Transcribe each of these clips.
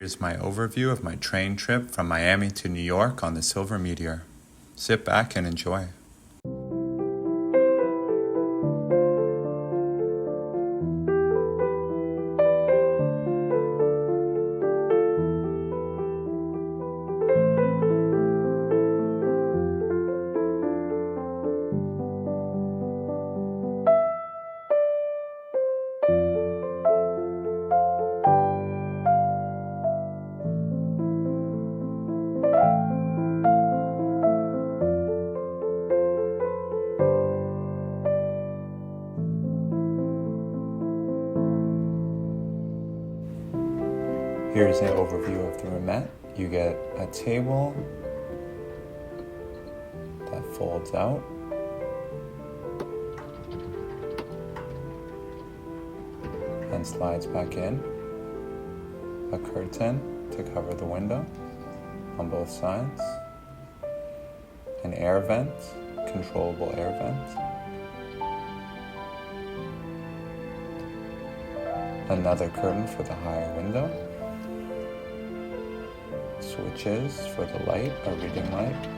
Here's my overview of my train trip from Miami to New York on the Silver Meteor. Sit back and enjoy. Here's an overview of the roomette. You get a table that folds out, and slides back in, a curtain to cover the window on both sides, an air vent, controllable air vent, another curtain for the higher window, switches for the light, a reading light,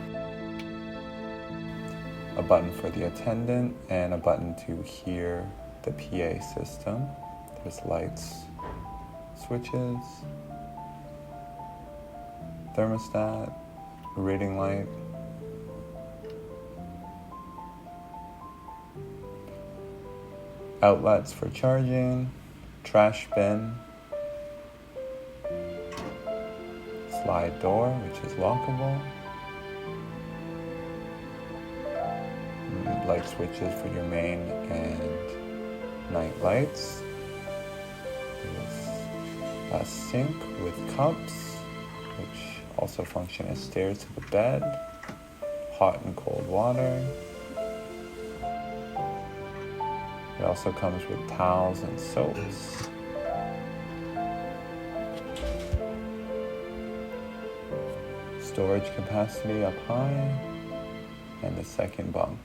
a button for the attendant, and a button to hear the PA system. There's lights, switches, thermostat, reading light, outlets for charging, trash bin, slide door, which is lockable, light switches for your main and night lights. There's a sink with cups, which also function as stairs to the bed, hot and cold water. It also comes with towels and soaps. Storage capacity up high, and the second bunk.